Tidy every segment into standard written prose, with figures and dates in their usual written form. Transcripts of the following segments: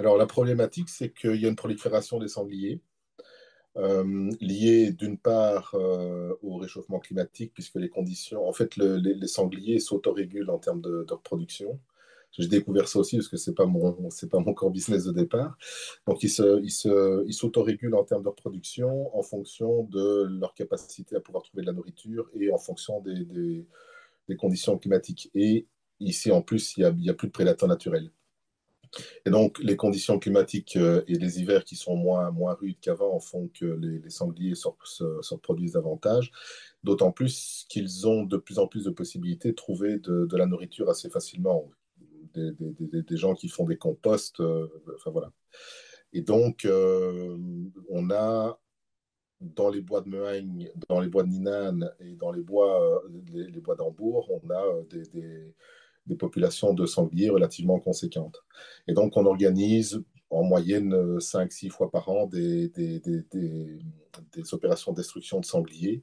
Alors, la problématique, c'est qu'il y a une prolifération des sangliers, liée d'une part au réchauffement climatique, puisque les conditions, en fait, les sangliers s'autorégulent en termes de reproduction. J'ai découvert ça aussi parce que c'est pas mon core business de départ. Donc, ils s'autorégulent en termes de reproduction en fonction de leur capacité à pouvoir trouver de la nourriture et en fonction des conditions climatiques. Et ici, en plus, il y a plus de prédateurs naturels. Et donc, les conditions climatiques et les hivers qui sont moins rudes qu'avant font que les sangliers se reproduisent davantage, d'autant plus qu'ils ont de plus en plus de possibilités de trouver de la nourriture assez facilement. Des gens qui font des composts, enfin voilà. Et donc, on a dans les bois de Mehaigne, dans les bois de Ninane et dans les bois d'Hambourg, on a des populations de sangliers relativement conséquentes. Et donc, on organise en moyenne 5-6 fois par an des opérations de destruction de sangliers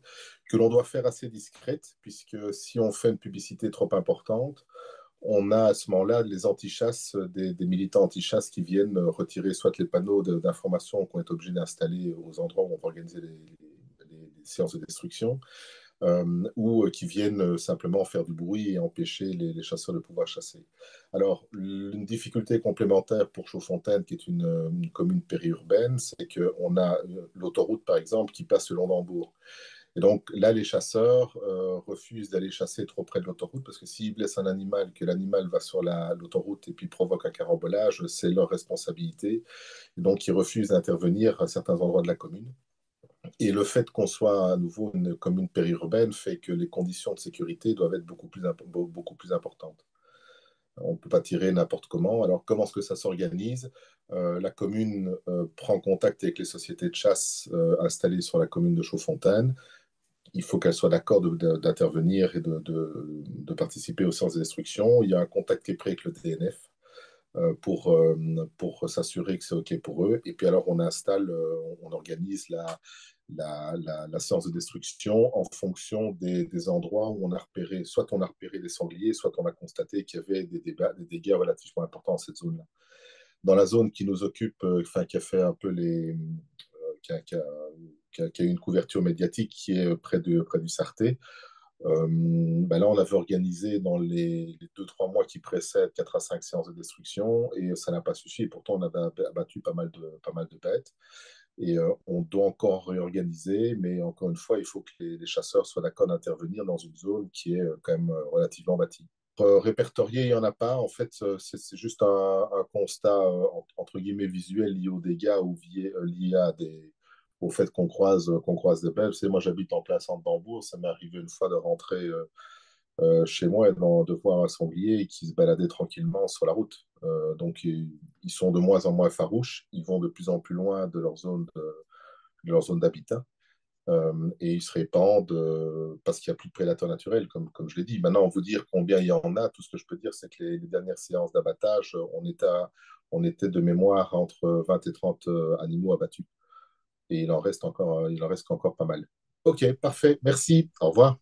que l'on doit faire assez discrètes, puisque si on fait une publicité trop importante, on a à ce moment-là les antichasses, des militants antichasses qui viennent retirer soit les panneaux d'information qu'on est obligé d'installer aux endroits où on va organiser les séances de destruction, ou qui viennent simplement faire du bruit et empêcher les chasseurs de pouvoir chasser. Alors, une difficulté complémentaire pour Chaudfontaine, qui est une commune périurbaine, c'est qu'on a l'autoroute, par exemple, qui passe le long d'Hambourg. Et donc là, les chasseurs refusent d'aller chasser trop près de l'autoroute parce que s'ils blessent un animal, que l'animal va sur l'autoroute et puis provoque un carambolage, c'est leur responsabilité. Et donc, ils refusent d'intervenir à certains endroits de la commune. Et le fait qu'on soit à nouveau une commune périurbaine fait que les conditions de sécurité doivent être beaucoup plus importantes. On ne peut pas tirer n'importe comment. Alors, comment est-ce que ça s'organise? La commune prend contact avec les sociétés de chasse installées sur la commune de Chaudfontaine. Il faut qu'elle soit d'accord d'intervenir et de participer aux séances de destruction. Il y a un contact qui est pris avec le DNF pour s'assurer que c'est OK pour eux. Et puis alors, on organise la séance de destruction en fonction des endroits où on a repéré, soit on a repéré des sangliers, soit on a constaté qu'il y avait des dégâts relativement importants dans cette zone-là. Dans la zone qui nous occupe, enfin, qui a fait un peu qui a eu une couverture médiatique qui est près du Sarthe. Ben là, on avait organisé dans les 2-3 mois qui précèdent 4 à 5 séances de destruction et ça n'a pas suffi. Et pourtant, on avait abattu pas mal de bêtes. Et on doit encore réorganiser, mais encore une fois, il faut que les chasseurs soient d'accord d'intervenir dans une zone qui est quand même relativement bâtie. Répertorié, il n'y en a pas. En fait, c'est juste un constat, entre guillemets, visuel lié aux dégâts ou lié au fait qu'on croise des bêtes. Moi, j'habite en plein centre d'Hambourg. Ça m'est arrivé une fois de rentrer chez moi et de voir un sanglier qui se baladait tranquillement sur la route. Donc, ils sont de moins en moins farouches. Ils vont de plus en plus loin de leur zone d'habitat. Et ils se répandent parce qu'il n'y a plus de prédateurs naturels, comme je l'ai dit. Maintenant, vous dire combien il y en a, tout ce que je peux dire, c'est que les dernières séances d'abattage, on était de mémoire entre 20 et 30 animaux abattus. Et il en reste encore pas mal. Ok, parfait. Merci. Au revoir.